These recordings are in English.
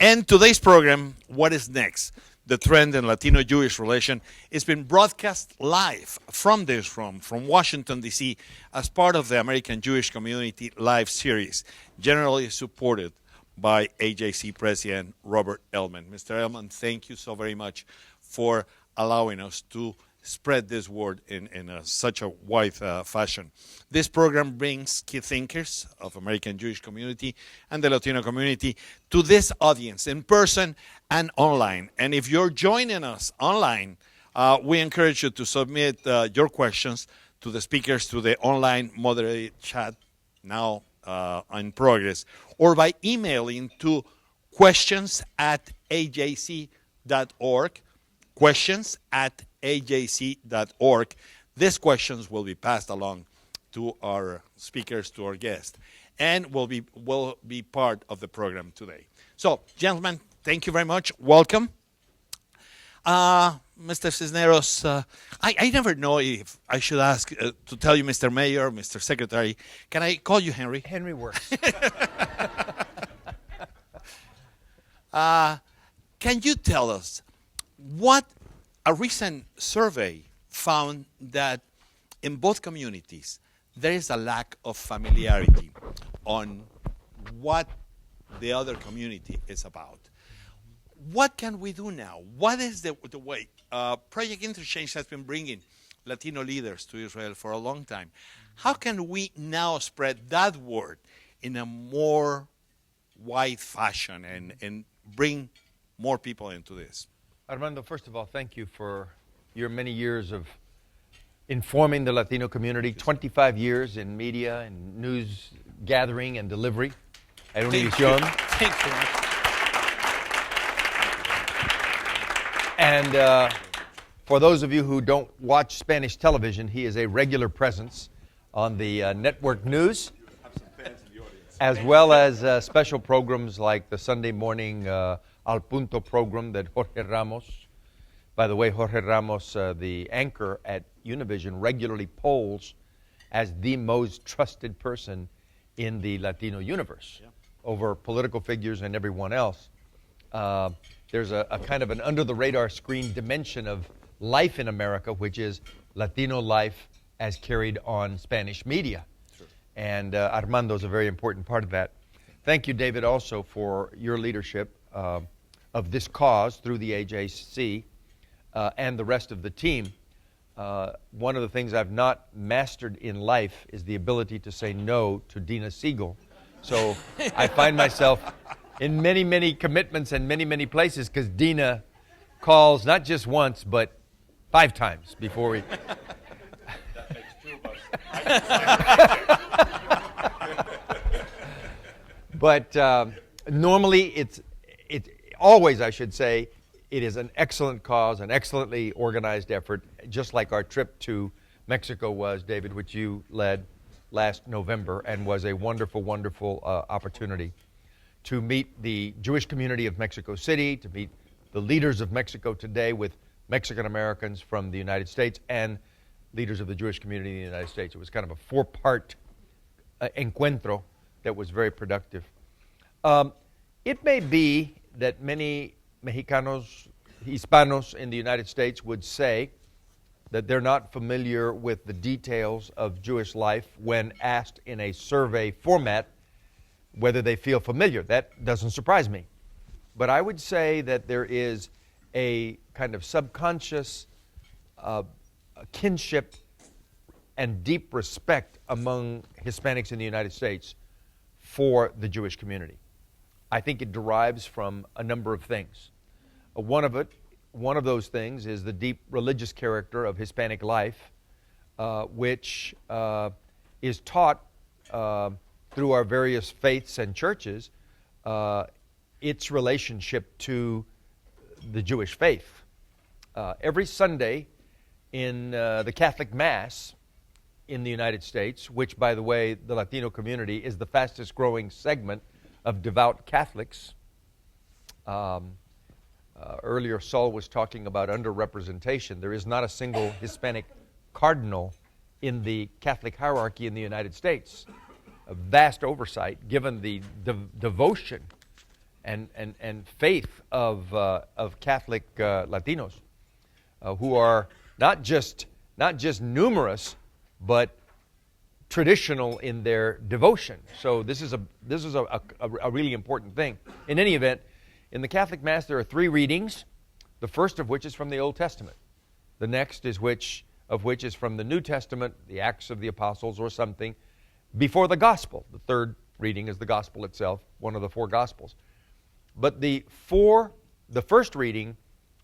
And today's program, What is Next? The Trend in Latino-Jewish Relations, is been broadcast live from this room, from Washington, D.C., as part of the American Jewish Community Live series, generally supported by AJC President Robert Ellman. Mr. Ellman, thank you so very much for allowing us to spread this word in such a wide fashion. This program brings key thinkers of American Jewish community and the Latino community to this audience in person and online. And if you're joining us online, we encourage you to submit your questions to the speakers through the online moderated chat now in progress, or by emailing to questions@ajc.org, questions@ajc.org. These questions will be passed along to our speakers, to our guests, and will be part of the program today. So, gentlemen, thank you very much. Welcome. Mr. Cisneros, I never know if I should ask to tell you Mr. Mayor, Mr. Secretary. Can I call you Henry? Henry works. Can you tell us what a recent survey found that in both communities there is a lack of familiarity on what the other community is about? What can we do now? What is the way? Project Interchange has been bringing Latino leaders to Israel for a long time. How can we now spread that word in a more wide fashion and bring more people into this? Armando, first of all, thank you for your many years of informing the Latino community, 25 years in media and news gathering and delivery. Thank you. Thank you. And for those of you who don't watch Spanish television, he is a regular presence on the network news, as well as special programs like the Sunday morning Al Punto program that Jorge Ramos, by the way, Jorge Ramos, the anchor at Univision, regularly polls as the most trusted person in the Latino universe over political figures and everyone else. There's a kind of an under-the-radar screen dimension of life in America, which is Latino life as carried on Spanish media. Sure. And Armando's a very important part of that. Thank you, David, also for your leadership of this cause through the AJC and the rest of the team. One of the things I've not mastered in life is the ability to say no to Dina Siegel. So I find myself in many, many commitments and many, many places because Dina calls not just once, but 5 times before we... That makes 2 of us. But normally always, I should say, it is an excellent cause, an excellently organized effort, just like our trip to Mexico was, David, which you led last November, and was a wonderful, wonderful opportunity to meet the Jewish community of Mexico City, to meet the leaders of Mexico today with Mexican Americans from the United States and leaders of the Jewish community in the United States. It was kind of a 4-part encuentro that was very productive. It may be that many Mexicanos, Hispanos in the United States would say that they're not familiar with the details of Jewish life when asked in a survey format whether they feel familiar. That doesn't surprise me. But I would say that there is a kind of subconscious kinship and deep respect among Hispanics in the United States for the Jewish community. I think it derives from a number of things. One of those things is the deep religious character of Hispanic life, which is taught through our various faiths and churches, its relationship to the Jewish faith. Every Sunday in the Catholic Mass in the United States, which, by the way, the Latino community is the fastest growing segment of devout Catholics. Earlier, Saul was talking about underrepresentation. There is not a single Hispanic cardinal in the Catholic hierarchy in the United States. A vast oversight, given the devotion and faith of Catholic Latinos, who are not just numerous, but traditional in their devotion. So this is a really important thing. In any event, in the Catholic Mass there are 3 readings, the first of which is from the Old Testament. The next is which is from the New Testament, the Acts of the Apostles or something, before the Gospel. The third reading is the Gospel itself, one of the 4 Gospels. But the first reading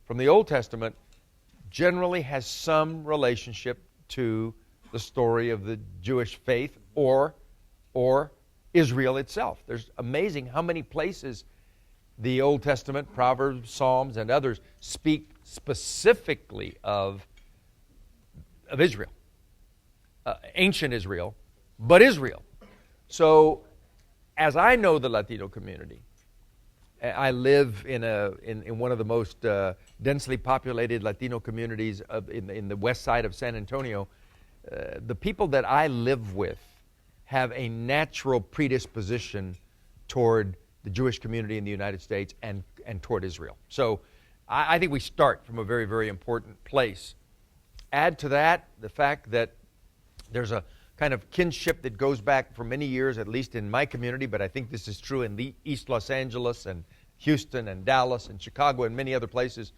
from the Old Testament generally has some relationship to the story of the Jewish faith or Israel itself. There's amazing how many places the Old Testament, Proverbs, Psalms, and others speak specifically of Israel, ancient Israel, but Israel. So, as I know the Latino community, I live in one of the most densely populated Latino communities in the west side of San Antonio. The people that I live with have a natural predisposition toward the Jewish community in the United States and toward Israel. So I think we start from a very, very important place. Add to that the fact that there's a kind of kinship that goes back for many years, at least in my community, but I think this is true in the East Los Angeles and Houston and Dallas and Chicago and many other places,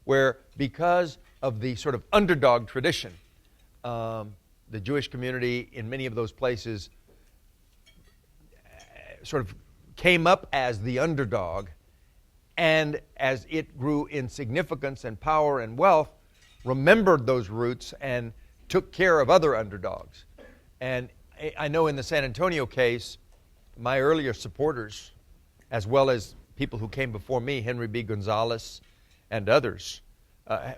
where because of the sort of underdog tradition, the Jewish community in many of those places sort of came up as the underdog, and as it grew in significance and power and wealth, remembered those roots and took care of other underdogs. And I know in the San Antonio case, my earlier supporters, as well as people who came before me, Henry B. Gonzalez and others,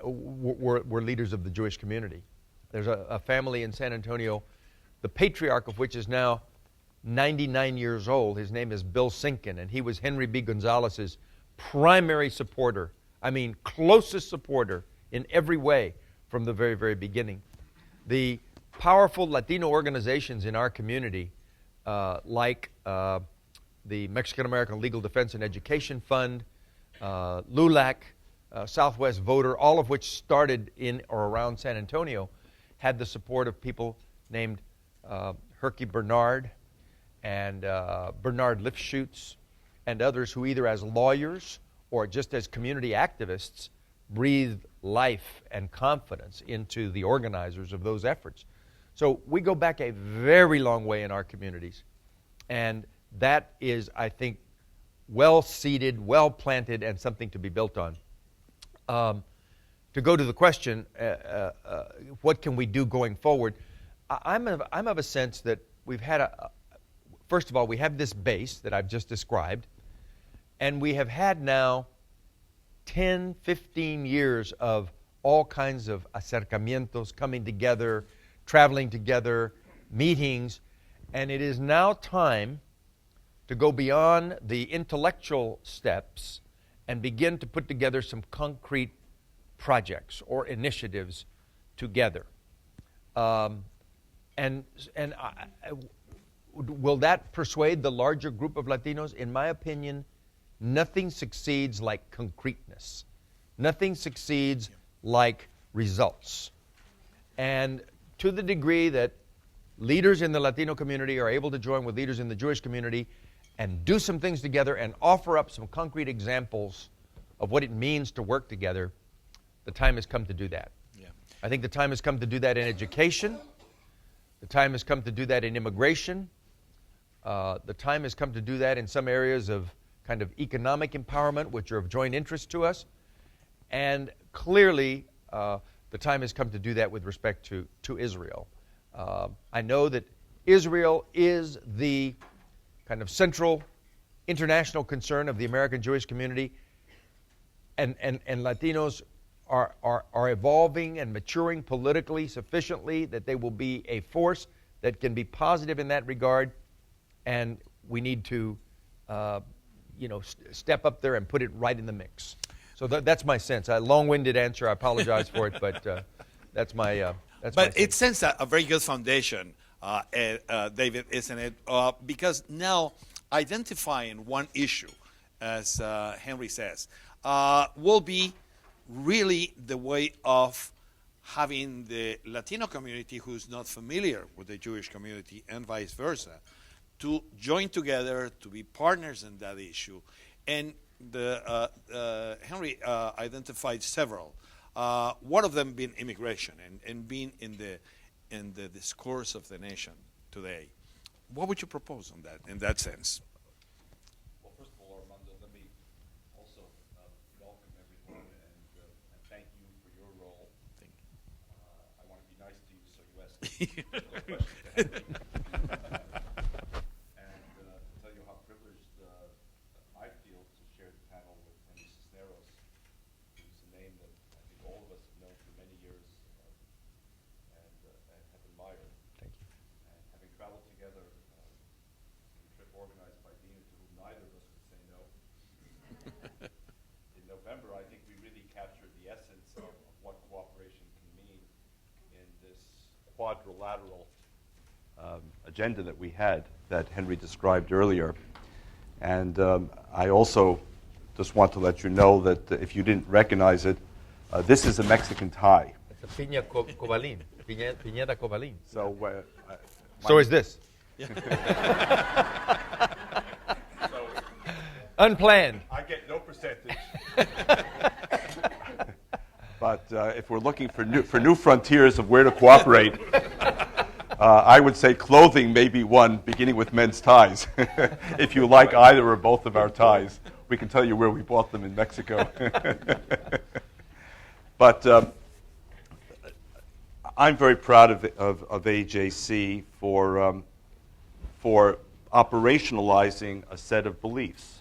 were leaders of the Jewish community. There's a family in San Antonio, the patriarch of which is now 99 years old. His name is Bill Sinkin, and he was Henry B. Gonzalez's primary supporter. I mean, closest supporter in every way from the very, very beginning. The powerful Latino organizations in our community, like the Mexican-American Legal Defense and Education Fund, LULAC, Southwest Voter, all of which started in or around San Antonio, had the support of people named Herky Bernard and Bernard Lifshutz and others who either as lawyers or just as community activists breathed life and confidence into the organizers of those efforts. So we go back a very long way in our communities, and that is, I think, well-seated, well-planted, and something to be built on. To go to the question, what can we do going forward? I'm of a sense that we've had first of all, we have this base that I've just described, and we have had now 10, 15 years of all kinds of acercamientos, coming together, traveling together, meetings, and it is now time to go beyond the intellectual steps and begin to put together some concrete projects or initiatives together. Will that persuade the larger group of Latinos? In my opinion, nothing succeeds like concreteness. Nothing succeeds like results. And to the degree that leaders in the Latino community are able to join with leaders in the Jewish community and do some things together and offer up some concrete examples of what it means to work together, the time has come to do that. Yeah. I think the time has come to do that in education. The time has come to do that in immigration. The time has come to do that in some areas of kind of economic empowerment, which are of joint interest to us. And clearly, the time has come to do that with respect to Israel. I know that Israel is the kind of central international concern of the American Jewish community, and Latinos are evolving and maturing politically sufficiently that they will be a force that can be positive in that regard, and we need to step up there and put it right in the mix. So that's my sense. A long-winded answer. I apologize for it, but that's my. But it sends a very good foundation, David, isn't it? Because now identifying one issue as Henry says, will be really the way of having the Latino community who's not familiar with the Jewish community and vice versa to join together, to be partners in that issue. And Henry identified several. One of them being immigration and being in the discourse of the nation today. What would you propose on that, in that sense? Well, first of all, Armando, let me also welcome everyone and thank you for your role. Thank you. I want to be nice to you, so you ask me questions. And to tell you how privileged I feel to share the panel with Henry Cisneros, who's a name that I think all of us have known for many years and have admired. Thank you. And having traveled together in a trip organized by Dina, to whom neither of us could say no, in November, I think we really captured the essence of what cooperation can mean in this quadrilateral agenda that we had that Henry described earlier. And I also just want to let you know that if you didn't recognize it, this is a Mexican tie. It's a piña cobalín. Piñeta cobalín. So, So is this. Unplanned. I get no percentage. But if we're looking for new frontiers of where to cooperate, I would say clothing may be one, beginning with men's ties. If you like either or both of our ties, we can tell you where we bought them in Mexico. But I'm very proud of AJC for operationalizing a set of beliefs.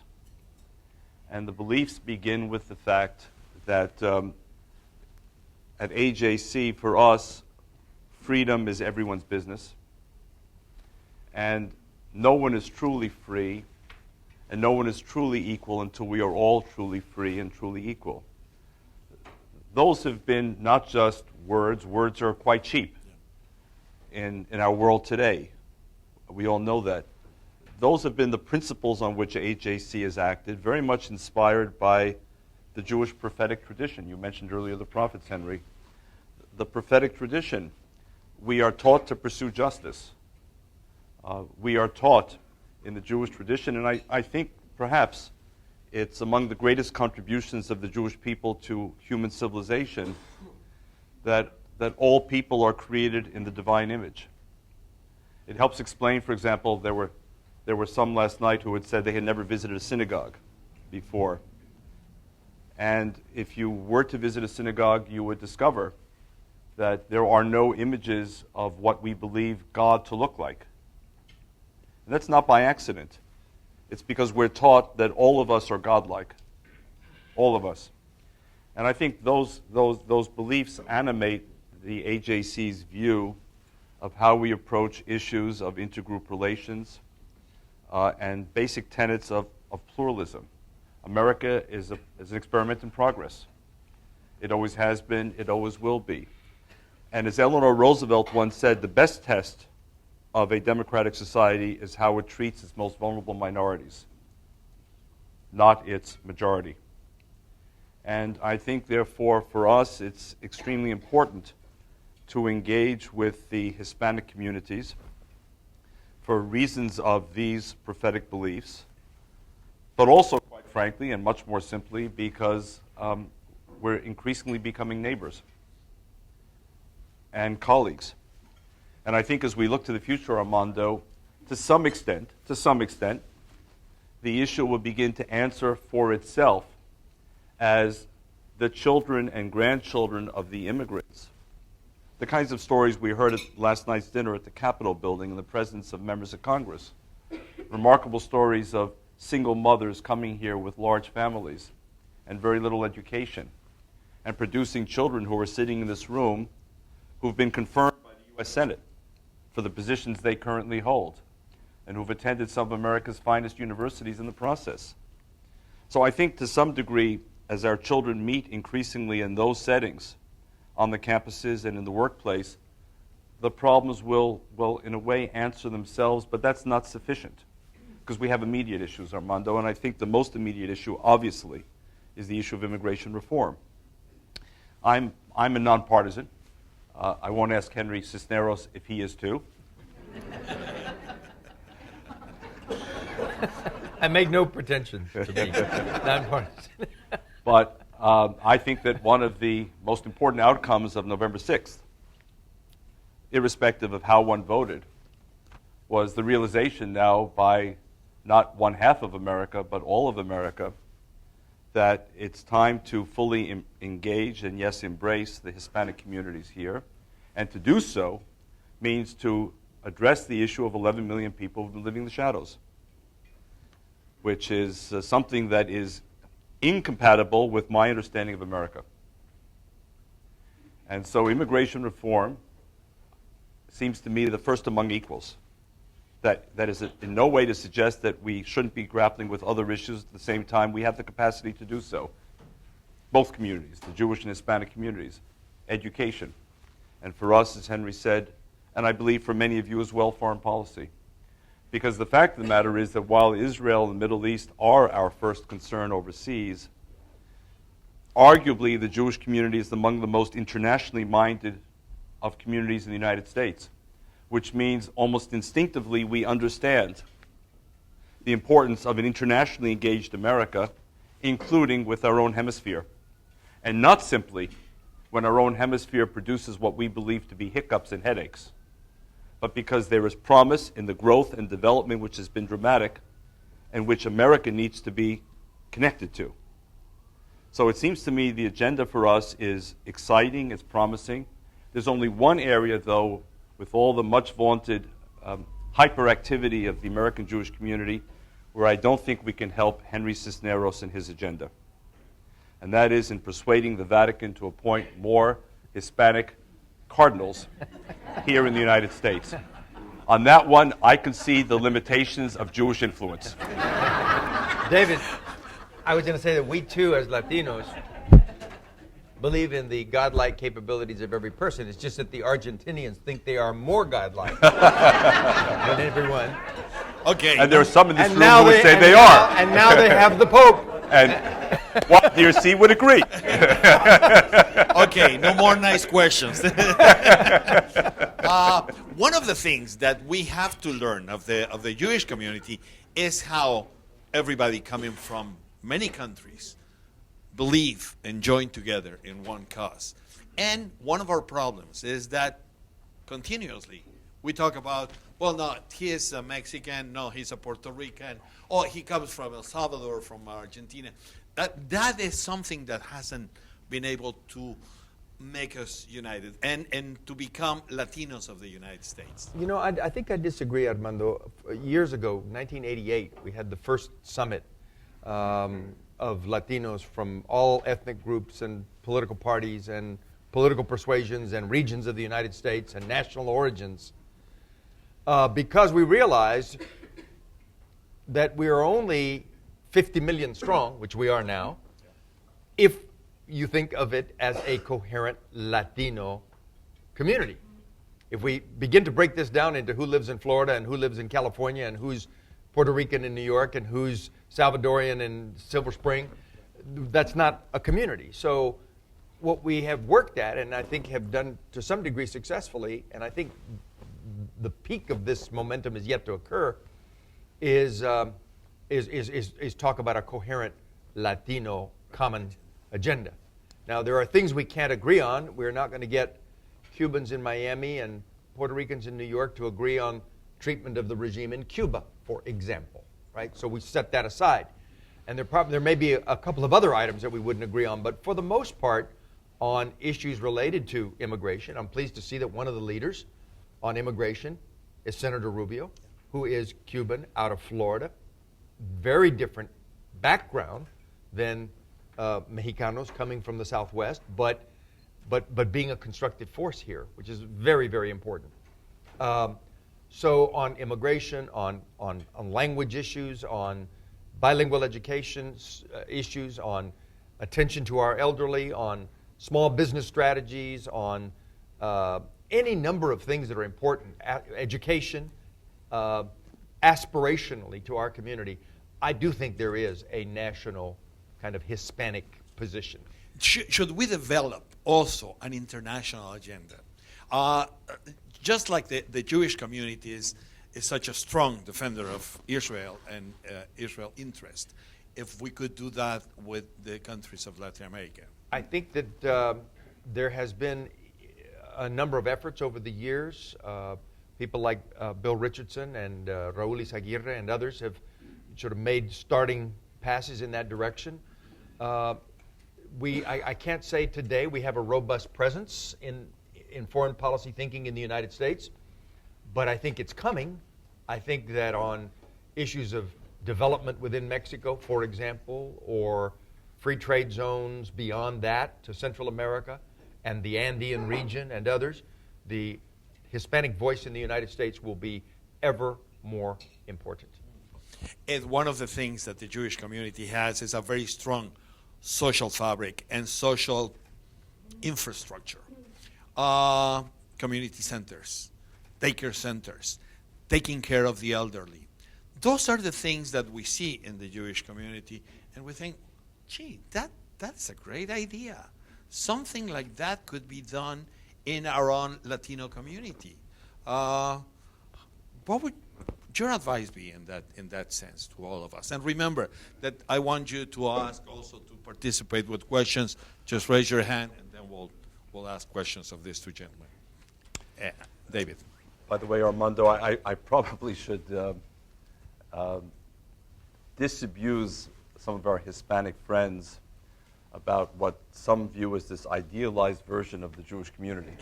And the beliefs begin with the fact that at AJC, for us, freedom is everyone's business. And no one is truly free, and no one is truly equal until we are all truly free and truly equal. Those have been not just words. Words are quite cheap in our world today. We all know that. Those have been the principles on which AJC has acted, very much inspired by the Jewish prophetic tradition. You mentioned earlier the prophets, Henry. The prophetic tradition. We are taught to pursue justice. We are taught in the Jewish tradition, and I think perhaps it's among the greatest contributions of the Jewish people to human civilization that all people are created in the divine image. It helps explain, for example, there were some last night who had said they had never visited a synagogue before. And if you were to visit a synagogue, you would discover that there are no images of what we believe God to look like. And that's not by accident. It's because we're taught that all of us are godlike. All of us. And I think those beliefs animate the AJC's view of how we approach issues of intergroup relations and basic tenets of pluralism. America is an experiment in progress. It always has been, it always will be. And as Eleanor Roosevelt once said, the best test of a democratic society is how it treats its most vulnerable minorities, not its majority. And I think, therefore, for us, it's extremely important to engage with the Hispanic communities for reasons of these prophetic beliefs, but also, quite frankly, and much more simply, because we're increasingly becoming neighbors and colleagues. And I think as we look to the future, Armando, to some extent, the issue will begin to answer for itself as the children and grandchildren of the immigrants. The kinds of stories we heard at last night's dinner at the Capitol building in the presence of members of Congress. Remarkable stories of single mothers coming here with large families and very little education, and producing children who are sitting in this room who've been confirmed by the U.S. Senate for the positions they currently hold, and who've attended some of America's finest universities in the process. So I think to some degree, as our children meet increasingly in those settings, on the campuses and in the workplace, the problems will in a way answer themselves, but that's not sufficient. because we have immediate issues, Armando, and I think the most immediate issue, obviously, is the issue of immigration reform. I'm a nonpartisan. I won't ask Henry Cisneros if he is too. I make no pretension to be nonpartisan. But I think that one of the most important outcomes of November 6th, irrespective of how one voted, was the realization now by not one half of America, but all of America, that it's time to fully engage and, yes, embrace the Hispanic communities here. And to do so means to address the issue of 11 million people who've been living in the shadows, which is something that is incompatible with my understanding of America. And so immigration reform seems to me the first among equals. That is in no way to suggest that we shouldn't be grappling with other issues at the same time. We have the capacity to do so. Both communities, the Jewish and Hispanic communities, education. And for us, as Henry said, and I believe for many of you as well, foreign policy. Because the fact of the matter is that while Israel and the Middle East are our first concern overseas, arguably the Jewish community is among the most internationally minded of communities in the United States, which means almost instinctively we understand the importance of an internationally engaged America, including with our own hemisphere. And not simply when our own hemisphere produces what we believe to be hiccups and headaches, but because there is promise in the growth and development which has been dramatic and which America needs to be connected to. So it seems to me the agenda for us is exciting, it's promising. There's only one area, though, with all the much vaunted hyperactivity of the American Jewish community, where I don't think we can help Henry Cisneros and his agenda. And that is in persuading the Vatican to appoint more Hispanic cardinals here in the United States. On that one, I concede the limitations of Jewish influence. David, I was going to say that we too, as Latinos, believe in the godlike capabilities of every person. It's just that the Argentinians think they are more godlike than everyone. Okay. And there are some in this room who would say they are. And now they have the Pope. And what do you see would agree? Okay, no more nice questions. One of the things that we have to learn of the Jewish community is how everybody coming from many countries believe and join together in one cause. And one of our problems is that continuously we talk about, well, no, he is a Mexican, no, he's a Puerto Rican, oh, he comes from El Salvador, from Argentina. That is something that hasn't been able to make us united and to become Latinos of the United States. You know, I think I disagree, Armando. Years ago, 1988, we had the first summit of Latinos from all ethnic groups and political parties and political persuasions and regions of the United States and national origins, because we realized that we are only 50 million strong, which we are now, if you think of it as a coherent Latino community. If we begin to break this down into who lives in Florida and who lives in California and who's Puerto Rican in New York and who's Salvadorian in Silver Spring, that's not a community. So what we have worked at, and I think have done to some degree successfully, and I think the peak of this momentum is yet to occur, is talk about a coherent Latino common agenda. Now, there are things we can't agree on. We're not going to get Cubans in Miami and Puerto Ricans in New York to agree on treatment of the regime in Cuba, for example, right? So we set that aside. And there may be a couple of other items that we wouldn't agree on, but for the most part, on issues related to immigration, I'm pleased to see that one of the leaders on immigration is Senator Rubio, who is Cuban out of Florida. Very different background than Mexicanos coming from the Southwest, but being a constructive force here, which is very, very important. So on immigration, on language issues, on bilingual education issues, on attention to our elderly, on small business strategies, on any number of things that are important, education, aspirationally to our community, I do think there is a national kind of Hispanic position. Should we develop also an international agenda? Just like the Jewish community is such a strong defender of Israel and Israel interest, if we could do that with the countries of Latin America? I think that there has been a number of efforts over the years. People like Bill Richardson and Raul Izaguirre and others have sort of made starting passes in that direction. I can't say today we have a robust presence in foreign policy thinking in the United States, but I think it's coming. I think that on issues of development within Mexico, for example, or free trade zones beyond that to Central America and the Andean region and others, the Hispanic voice in the United States will be ever more important. And one of the things that the Jewish community has is a very strong social fabric and social infrastructure. Community centers, daycare centers, taking care of the elderly. Those are the things that we see in the Jewish community, and we think, gee, that's a great idea. Something like that could be done in our own Latino community. What would your advice be in that sense to all of us? And remember that I want you to ask also to participate with questions. Just raise your hand, and then we'll ask questions of these two gentlemen. David. By the way, Armando, I probably should disabuse some of our Hispanic friends about what some view as this idealized version of the Jewish community.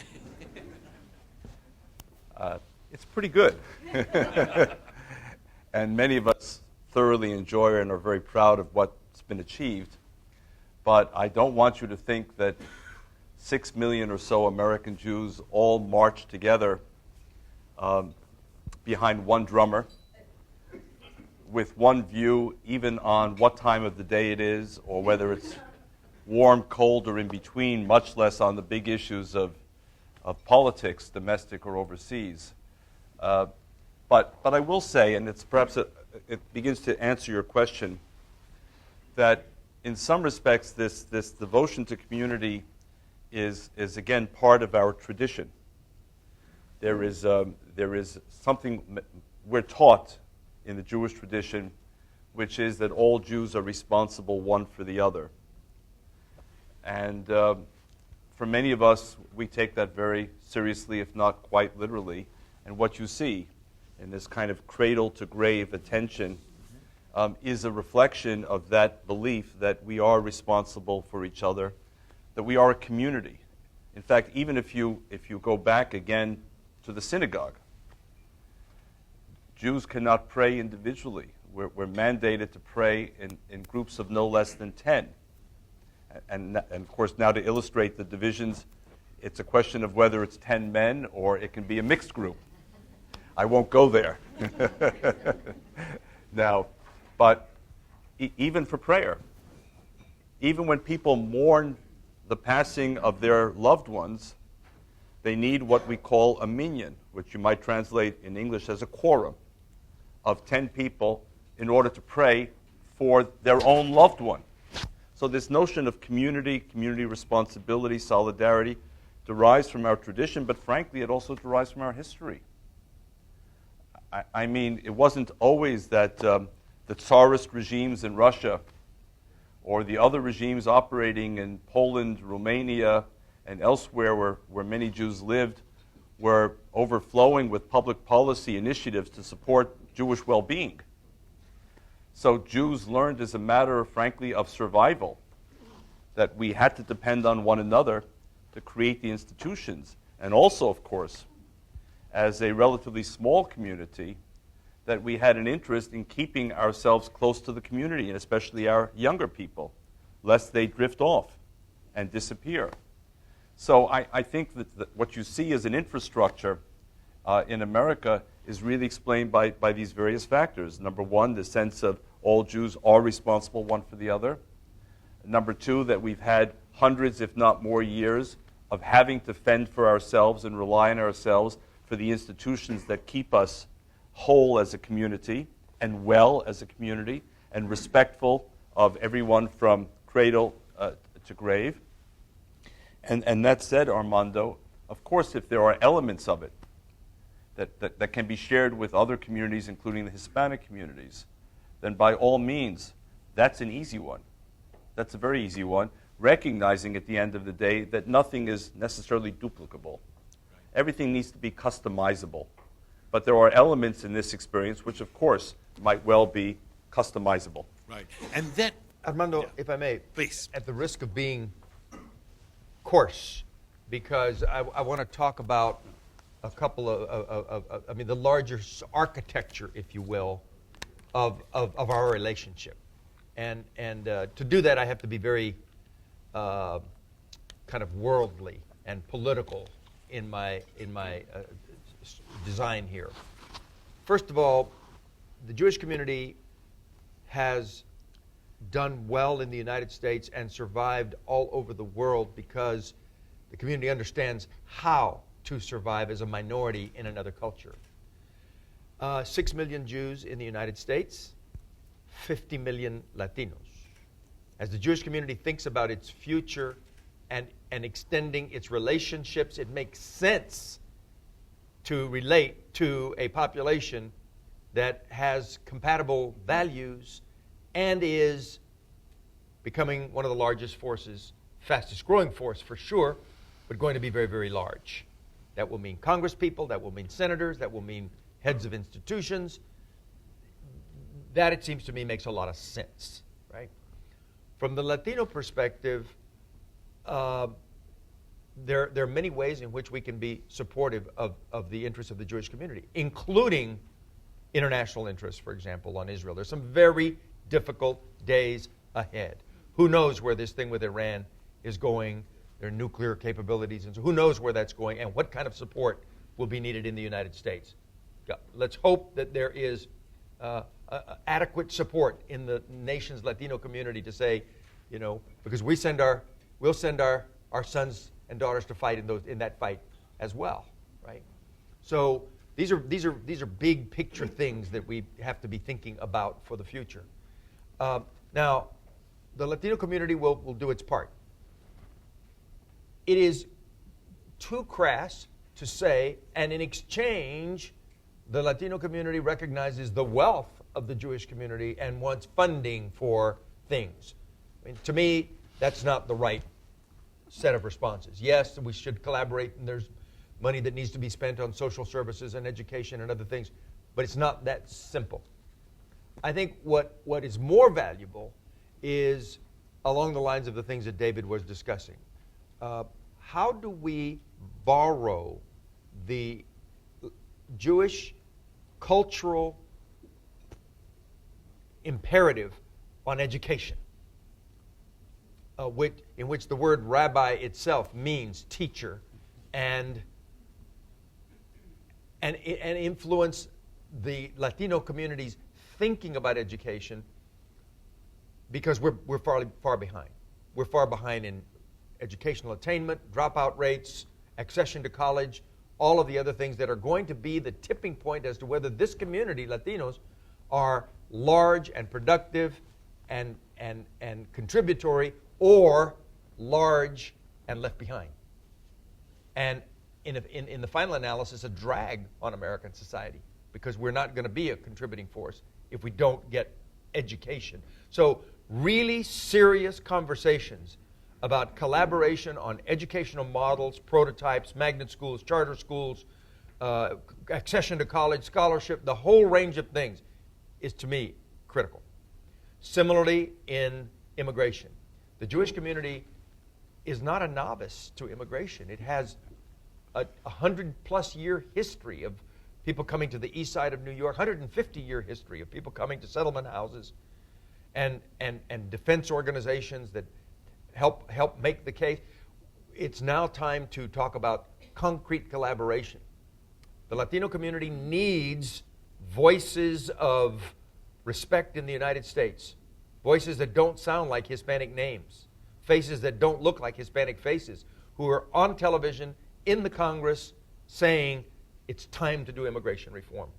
It's pretty good. And many of us thoroughly enjoy and are very proud of what's been achieved. But I don't want you to think that 6 million or so American Jews all march together behind one drummer with one view, even on what time of the day it is, or whether it's warm, cold, or in between, much less on the big issues of politics, domestic or overseas. But I will say, and it's perhaps it begins to answer your question, that in some respects this devotion to community is again part of our tradition. There is something we're taught in the Jewish tradition, which is that all Jews are responsible one for the other. And for many of us, we take that very seriously, if not quite literally. And what you see in this kind of cradle-to-grave attention is a reflection of that belief that we are responsible for each other, that we are a community. In fact, even if you go back again to the synagogue, Jews cannot pray individually. We're mandated to pray in groups of no less than 10. And of course, now to illustrate the divisions, it's a question of whether it's 10 men or it can be a mixed group. I won't go there. Now, but even for prayer, even when people mourn the passing of their loved ones, they need what we call a minyan, which you might translate in English as a quorum of 10 people in order to pray for their own loved one. So this notion of community responsibility, solidarity, derives from our tradition, but frankly, it also derives from our history. I mean, it wasn't always that the Tsarist regimes in Russia or the other regimes operating in Poland, Romania, and elsewhere where many Jews lived were overflowing with public policy initiatives to support Jewish well-being. So Jews learned as a matter, frankly, of survival that we had to depend on one another to create the institutions. And also, of course, as a relatively small community, that we had an interest in keeping ourselves close to the community, and especially our younger people, lest they drift off and disappear. So I think that what you see as an infrastructure in America is really explained by these various factors. Number one, the sense of all Jews are responsible one for the other. Number two, that we've had hundreds, if not more, years of having to fend for ourselves and rely on ourselves for the institutions that keep us whole as a community and well as a community and respectful of everyone from cradle to grave. And that said, Armando, of course, if there are elements of it that can be shared with other communities, including the Hispanic communities, then by all means, that's an easy one. That's a very easy one, recognizing at the end of the day that nothing is necessarily duplicable. Everything needs to be customizable. But there are elements in this experience which, of course, might well be customizable. Right. And then, Armando, yeah, if I may, please, at the risk of being coarse, because I want to talk about a couple of the larger architecture, if you will, of our relationship. And to do that, I have to be very kind of worldly and political in my design here. First of all, the Jewish community has done well in the United States and survived all over the world because the community understands how to survive as a minority in another culture. 6 million Jews in the United States, 50 million Latinos. As the Jewish community thinks about its future and extending its relationships, it makes sense to relate to a population that has compatible values and is becoming one of the largest forces, fastest growing force for sure, but going to be very, very large. That will mean congresspeople, that will mean senators, that will mean heads of institutions. That, it seems to me, makes a lot of sense, right? From the Latino perspective, there are many ways in which we can be supportive of the interests of the Jewish community, including international interests, for example, on Israel. There's some very difficult days ahead. Who knows where this thing with Iran is going, their nuclear capabilities, and so who knows where that's going and what kind of support will be needed in the United States. Let's hope that there is adequate support in the nation's Latino community to say, because we'll send our sons and daughters to fight in that fight as well, right? So these are big picture things that we have to be thinking about for the future. Now, the Latino community will do its part. It is too crass to say, and in exchange, the Latino community recognizes the wealth of the Jewish community and wants funding for things. I mean, to me, that's not the right set of responses. Yes, we should collaborate, and there's money that needs to be spent on social services and education and other things, but it's not that simple. I think what is more valuable is along the lines of the things that David was discussing. How do we borrow the Jewish cultural imperative on education, in which the word rabbi itself means teacher, and influence the Latino community's thinking about education, because we're far behind. We're far behind in educational attainment, dropout rates, accession to college, all of the other things that are going to be the tipping point as to whether this community, Latinos, are large and productive and contributory, or large and left behind. And in the final analysis, a drag on American society, because we're not going to be a contributing force if we don't get education. So really serious conversations about collaboration on educational models, prototypes, magnet schools, charter schools, accession to college, scholarship, the whole range of things is, to me, critical. Similarly, in immigration. The Jewish community is not a novice to immigration. It has a 100-plus year history of people coming to the east side of New York, 150-year history of people coming to settlement houses and defense organizations that help make the case. It's now time to talk about concrete collaboration. The Latino community needs voices of respect in the United States, voices that don't sound like Hispanic names, faces that don't look like Hispanic faces, who are on television, in the Congress, saying it's time to do immigration reform.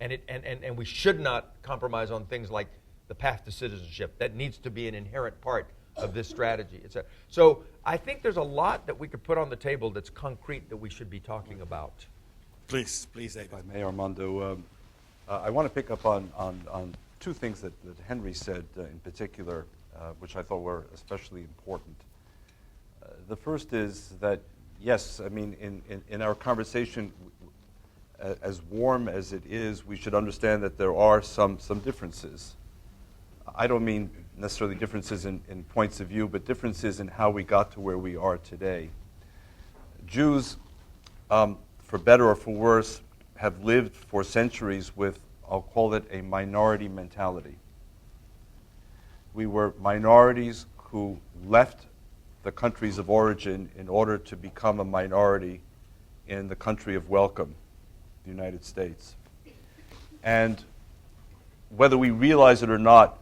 And we should not compromise on things like the path to citizenship. That needs to be an inherent part of this strategy. So I think there's a lot that we could put on the table that's concrete that we should be talking about. Please, David. If I may, Armando, I want to pick up on two things that Henry said in particular, which I thought were especially important. The first is that, yes, I mean, in our conversation, as warm as it is, we should understand that there are some differences. I don't mean necessarily differences in points of view, but differences in how we got to where we are today. Jews, for better or for worse, have lived for centuries with, I'll call it, a minority mentality. We were minorities who left the countries of origin in order to become a minority in the country of welcome, the United States. And whether we realize it or not,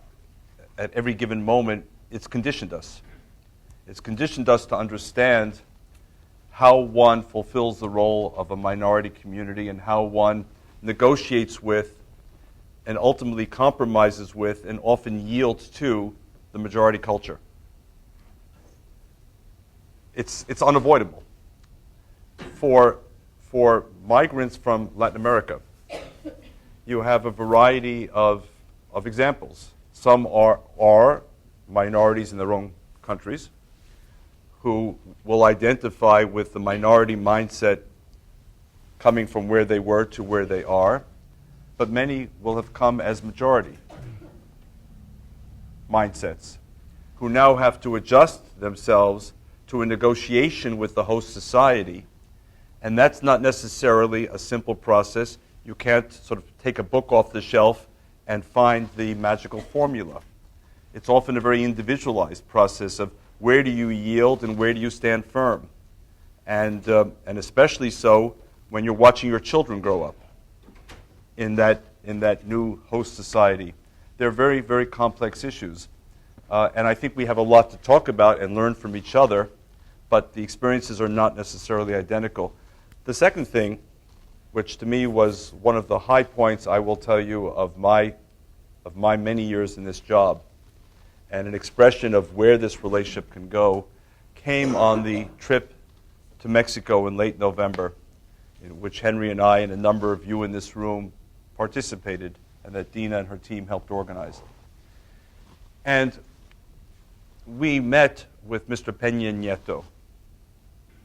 at every given moment, it's conditioned us. It's conditioned us to understand how one fulfills the role of a minority community and how one negotiates with and ultimately compromises with and often yields to the majority culture. It's unavoidable. For migrants from Latin America, you have a variety of examples. Some are minorities in their own countries who will identify with the minority mindset coming from where they were to where they are, but many will have come as majority mindsets who now have to adjust themselves to a negotiation with the host society. And that's not necessarily a simple process. You can't sort of take a book off the shelf and find the magical formula. It's often a very individualized process of where do you yield and where do you stand firm. And especially so when you're watching your children grow up in that new host society. They're very, very complex issues. And I think we have a lot to talk about and learn from each other, but the experiences are not necessarily identical. The second thing, which to me was one of the high points, I will tell you, of my many years in this job, and an expression of where this relationship can go, came on the trip to Mexico in late November, in which Henry and I and a number of you in this room participated, and that Dina and her team helped organize. And we met with Mr. Peña Nieto,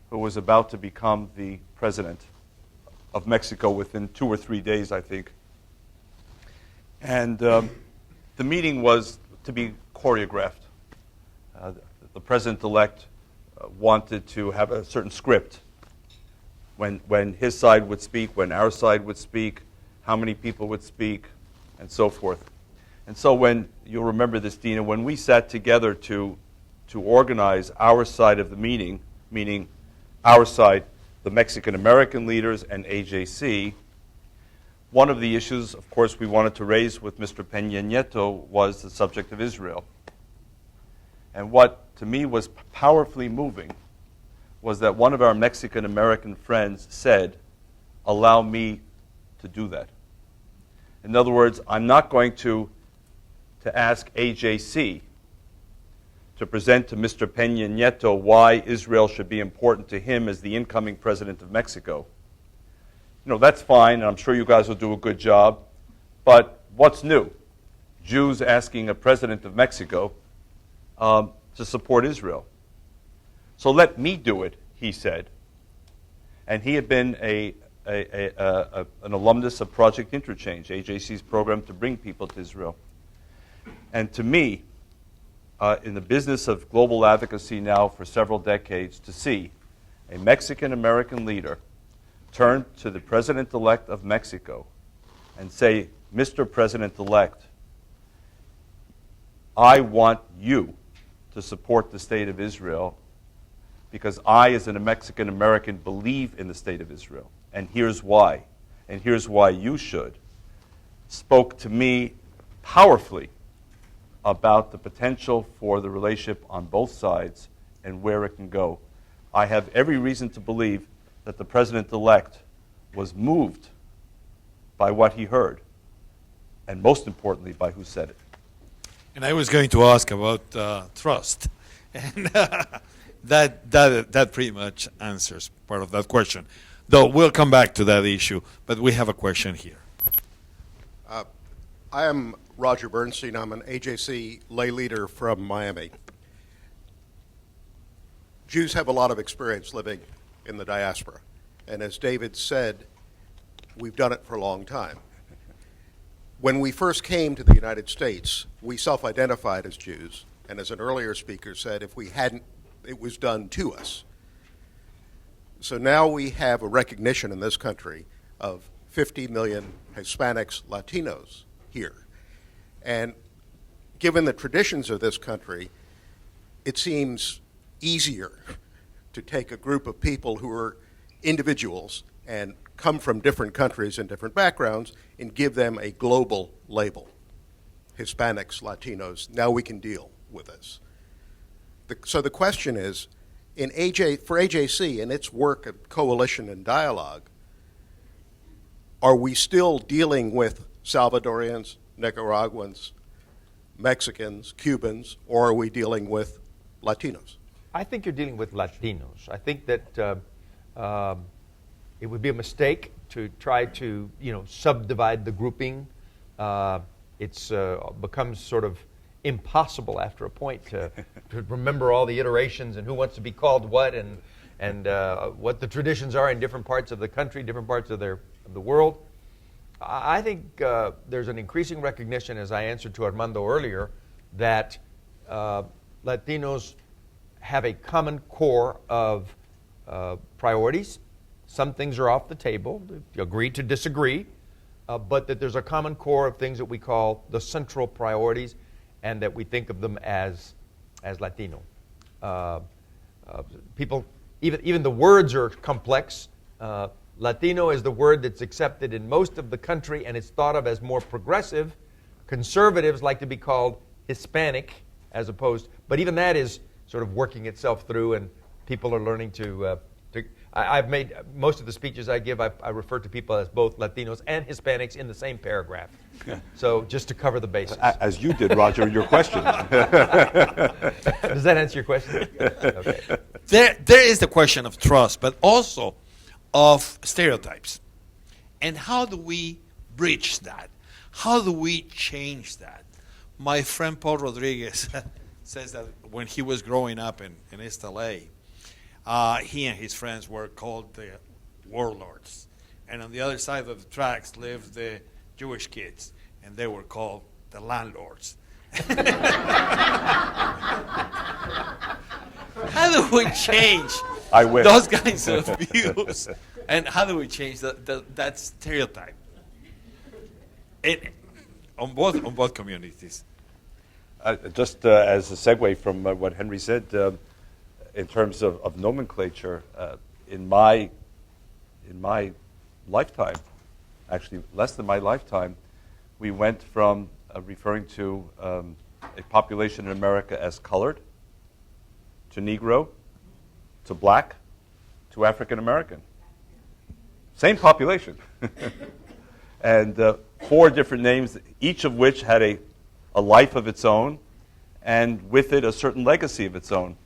who was about to become the president of Mexico within 2 or 3 days, I think. And the meeting was to be choreographed. The president-elect wanted to have a certain script. When his side would speak, when our side would speak, how many people would speak, and so forth. And so when, you'll remember this, Dina, when we sat together to organize our side of the meeting, meaning our side, the Mexican-American leaders and AJC, one of the issues, of course, we wanted to raise with Mr. Peña Nieto was the subject of Israel. And what, to me, was powerfully moving was that one of our Mexican-American friends said, "Allow me to do that." In other words, I'm not going to ask AJC to present to Mr. Peña Nieto why Israel should be important to him as the incoming president of Mexico. You know, that's fine, and I'm sure you guys will do a good job, but what's new? Jews asking a president of Mexico to support Israel. So let me do it, he said. And he had been an alumnus of Project Interchange, AJC's program to bring people to Israel. And to me, in the business of global advocacy now for several decades, to see a Mexican-American leader turn to the president-elect of Mexico and say, "Mr. President-elect, I want you to support the state of Israel because I, as a Mexican-American, believe in the state of Israel, and here's why you should," spoke to me powerfully about the potential for the relationship on both sides and where it can go. I have every reason to believe that the president-elect was moved by what he heard. and most importantly, by who said it. And I was going to ask about trust, and that pretty much answers part of that question. Though we'll come back to that issue, but we have a question here. I am Roger Bernstein. I'm an AJC lay leader from Miami. Jews have a lot of experience living in the diaspora, and as David said, we've done it for a long time. When we first came to the United States, we self-identified as Jews, and as an earlier speaker said, if we hadn't, it was done to us. So now we have a recognition in this country of 50 million Hispanics, Latinos here. And given the traditions of this country, it seems easier to take a group of people who are individuals and come from different countries and different backgrounds and give them a global label. Hispanics, Latinos, now we can deal with this. So the question is, for AJC and its work of coalition and dialogue, are we still dealing with Salvadorians, Nicaraguans, Mexicans, Cubans, or are we dealing with Latinos? I think you're dealing with Latinos. I think that it would be a mistake to try to, subdivide the grouping. It's becomes sort of impossible after a point to remember all the iterations and who wants to be called what and what the traditions are in different parts of the country, different parts of the world. I think there's an increasing recognition, as I answered to Armando earlier, that Latinos have a common core of priorities. Some things are off the table, you agree to disagree, but that there's a common core of things that we call the central priorities, and that we think of them as Latino. People, even the words are complex. Latino is the word that's accepted in most of the country, and it's thought of as more progressive. Conservatives like to be called Hispanic, as opposed, but even that is sort of working itself through, and people are learning to I've made most of the speeches I give, I refer to people as both Latinos and Hispanics in the same paragraph. So just to cover the bases. As you did, Roger, in your question. Does that answer your question? Okay. There is the question of trust, but also of stereotypes. And how do we bridge that? How do we change that? My friend Paul Rodriguez says that when he was growing up in East LA, he and his friends were called the warlords. And on the other side of the tracks lived the Jewish kids, and they were called the landlords. How do we change those kinds of views? And how do we change that stereotype on both communities? Just as a segue from what Henry said, in terms of nomenclature, in my lifetime, actually less than my lifetime, we went from referring to a population in America as colored, to Negro, to black, to African American. Same population. And 4 different names, each of which had a life of its own, and with it a certain legacy of its own.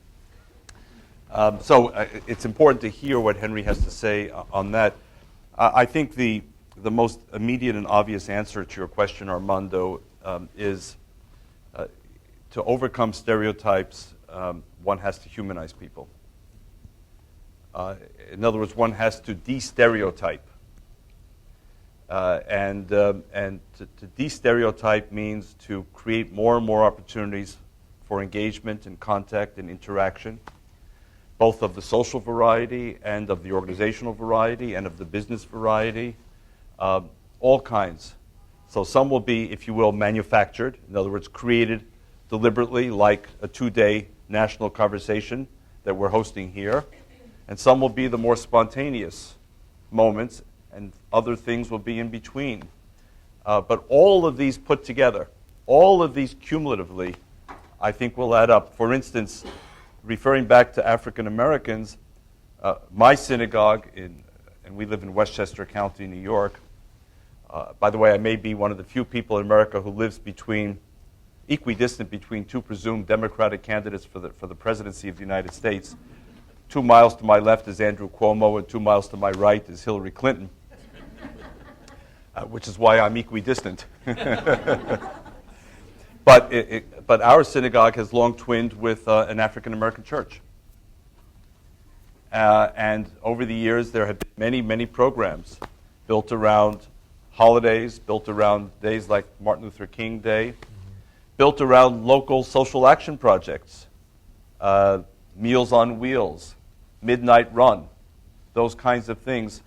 So it's important to hear what Henry has to say on that. I think the most immediate and obvious answer to your question, Armando, is to overcome stereotypes, one has to humanize people. In other words, one has to de-stereotype. And to de-stereotype means to create more and more opportunities for engagement and contact and interaction, both of the social variety and of the organizational variety and of the business variety, all kinds. So some will be, if you will, manufactured, in other words, created deliberately, like a 2-day national conversation that we're hosting here. And some will be the more spontaneous moments, and other things will be in between. But all of these put together, all of these cumulatively, I think will add up. For instance, referring back to African Americans, my synagogue, and we live in Westchester County, New York, By the way, I may be one of the few people in America who lives equidistant between two presumed Democratic candidates for the presidency of the United States. 2 miles to my left is Andrew Cuomo, and 2 miles to my right is Hillary Clinton, which is why I'm equidistant. But our synagogue has long twinned with an African-American church. And over the years, there have been many, many programs built around holidays, built around days like Martin Luther King Day, built around local social action projects, Meals on Wheels, Midnight Run, those kinds of things,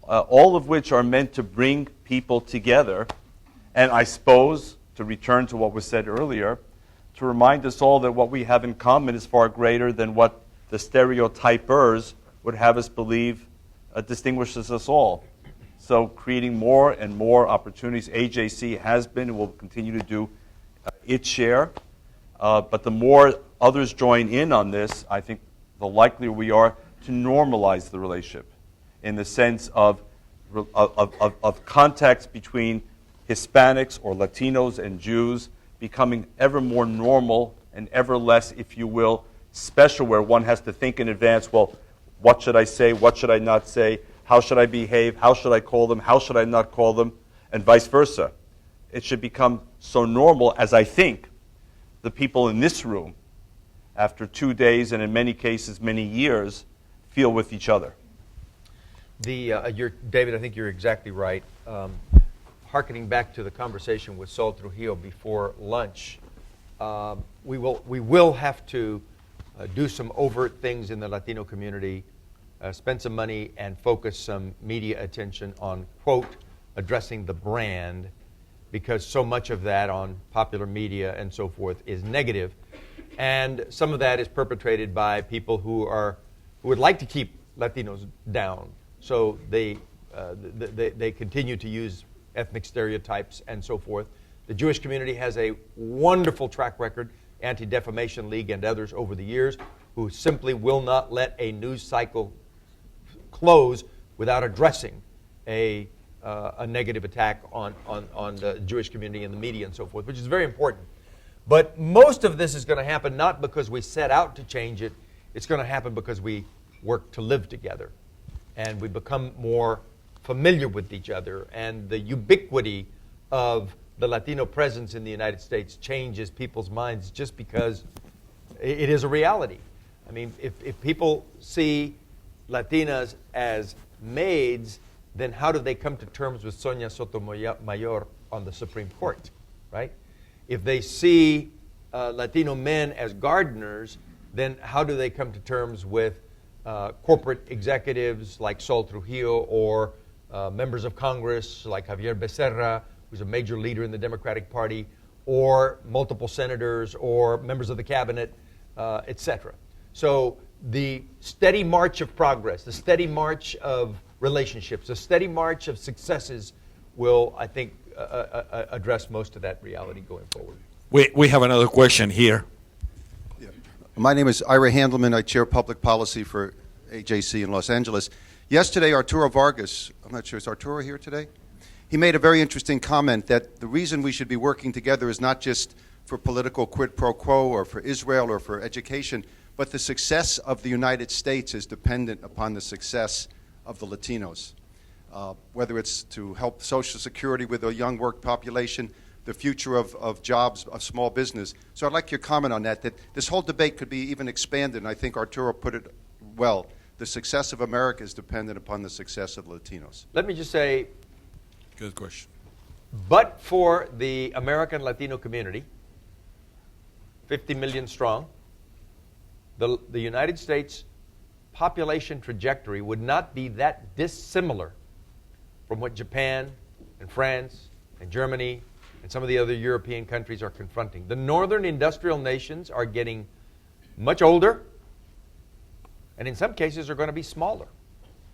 all of which are meant to bring people together. And I suppose, to return to what was said earlier, to remind us all that what we have in common is far greater than what the stereotypers would have us believe distinguishes us all. So creating more and more opportunities. AJC has been and will continue to do its share. But the more others join in on this, I think the likelier we are to normalize the relationship in the sense of contacts between Hispanics or Latinos and Jews becoming ever more normal and ever less, if you will, special, where one has to think in advance, well, what should I say, what should I not say, how should I behave, how should I call them, how should I not call them, and vice versa. It should become so normal as I think the people in this room, after 2 days and in many cases many years, feel with each other. David, I think you're exactly right. Harkening back to the conversation with Sol Trujillo before lunch, we will have to do some overt things in the Latino community, spend some money and focus some media attention on, quote, addressing the brand, because so much of that on popular media and so forth is negative. And some of that is perpetrated by people who would like to keep Latinos down. So they continue to use ethnic stereotypes and so forth. The Jewish community has a wonderful track record, Anti-Defamation League and others over the years, who simply will not let a news cycle close without addressing a negative attack on the Jewish community and the media and so forth, which is very important. But most of this is going to happen not because we set out to change it. It's going to happen because we work to live together and we become more familiar with each other. And the ubiquity of the Latino presence in the United States changes people's minds just because it is a reality. I mean, if people see Latinas as maids, then how do they come to terms with Sonia Sotomayor on the Supreme Court, right? If they see Latino men as gardeners, then how do they come to terms with corporate executives like Sol Trujillo or members of Congress like Javier Becerra, who's a major leader in the Democratic Party, or multiple senators or members of the cabinet, etc. So the steady march of progress, the steady march of relationships, the steady march of successes will, I think, address most of that reality going forward. We have another question here. Yeah. My name is Ira Handelman. I chair public policy for AJC in Los Angeles. Yesterday, Arturo Vargas, I'm not sure, is Arturo here today? He made a very interesting comment that the reason we should be working together is not just for political quid pro quo or for Israel or for education, but the success of the United States is dependent upon the success of the Latinos. Whether it's to help Social Security with a young work population, the future of jobs, of small business. So I'd like your comment on that this whole debate could be even expanded, and I think Arturo put it well. The success of America is dependent upon the success of Latinos. Let me just say, Good question. but for the American Latino community, 50 million strong, the United States population trajectory would not be that dissimilar from what Japan and France and Germany and some of the other European countries are confronting. The northern industrial nations are getting much older, and in some cases are going to be smaller.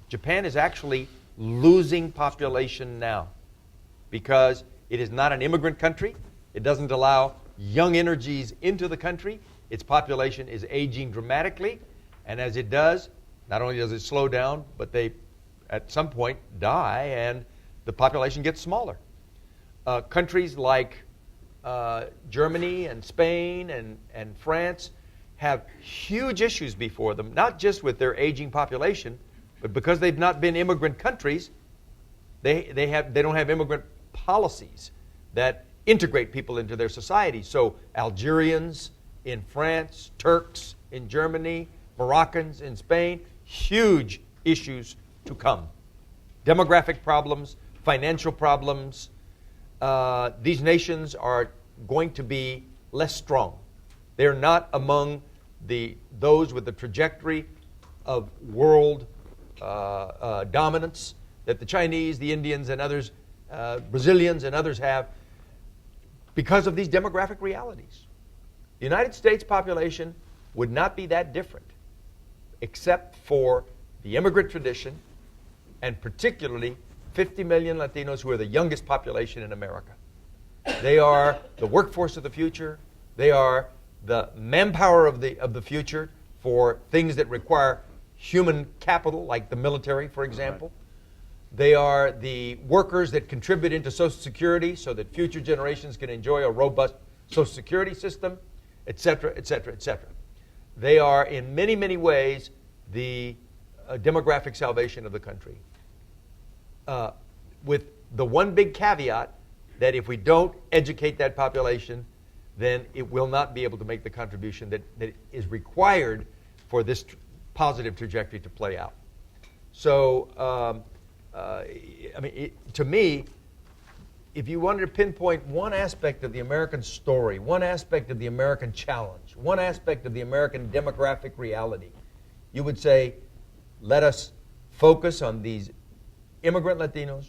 Japan is actually losing population now because it is not an immigrant country. It doesn't allow young energies into the country. Its population is aging dramatically, and as it does, not only does it slow down, but they at some point die, and the population gets smaller. Countries like Germany and Spain and France have huge issues before them, not just with their aging population, but because they've not been immigrant countries, they don't have immigrant policies that integrate people into their society. So Algerians in France, Turks in Germany, Moroccans in Spain, huge issues to come. Demographic problems, financial problems. These nations are going to be less strong. They're not among those with the trajectory of world dominance that the Chinese, the Indians, and others, Brazilians and others have because of these demographic realities. The United States population would not be that different except for the immigrant tradition and particularly 50 million Latinos who are the youngest population in America. They are the workforce of the future. They are the manpower of the future for things that require human capital, like the military, for example. Right. They are the workers that contribute into Social Security so that future generations can enjoy a robust Social Security system, et cetera, et cetera, et cetera. They are, in many, many ways, the demographic salvation of the country. With the one big caveat that if we don't educate that population, then it will not be able to make the contribution that is required for this positive trajectory to play out. So, to me, if you wanted to pinpoint one aspect of the American story, one aspect of the American challenge, one aspect of the American demographic reality, you would say, let us focus on these immigrant Latinos,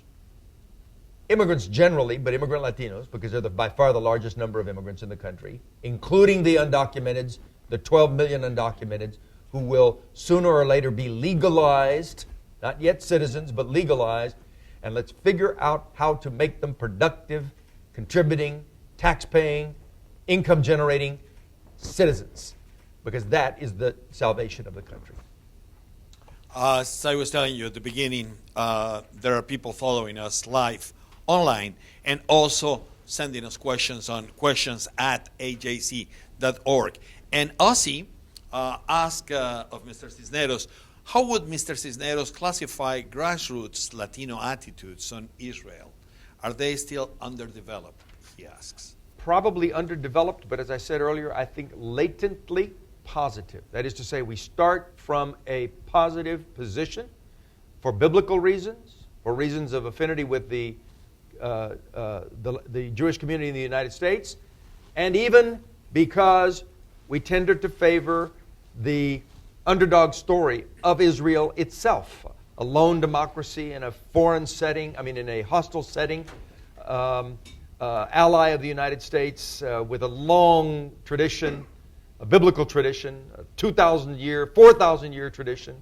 immigrants generally, but immigrant Latinos, because they're by far the largest number of immigrants in the country, including the undocumented, the 12 million undocumented, who will sooner or later be legalized, not yet citizens, but legalized, and let's figure out how to make them productive, contributing, tax-paying, income-generating citizens, because that is the salvation of the country. As I was telling you at the beginning, there are people following us live online and also sending us questions on questions@ajc.org. And Ozzy asked of Mr. Cisneros, how would Mr. Cisneros classify grassroots Latino attitudes on Israel? Are they still underdeveloped, he asks. Probably underdeveloped, but as I said earlier, I think latently positive. That is to say, we start from a positive position for biblical reasons, for reasons of affinity with the Jewish community in the United States, and even because we tended to favor the underdog story of Israel itself, a lone democracy in a foreign setting, in a hostile setting, ally of the United States with a long tradition, a biblical tradition, a 2,000-year, 4,000-year tradition.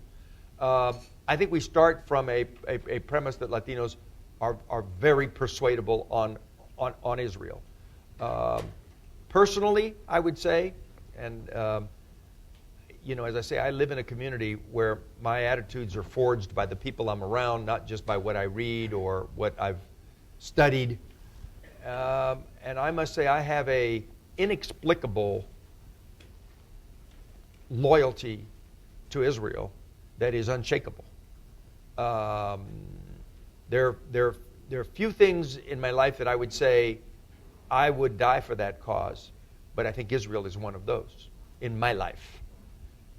I think we start from a premise that Latinos are very persuadable on Israel. Personally, I would say, and as I say, I live in a community where my attitudes are forged by the people I'm around, not just by what I read or what I've studied. And I must say I have a inexplicable loyalty to Israel that is unshakable. There are few things in my life that I would say I would die for that cause, but I think Israel is one of those in my life.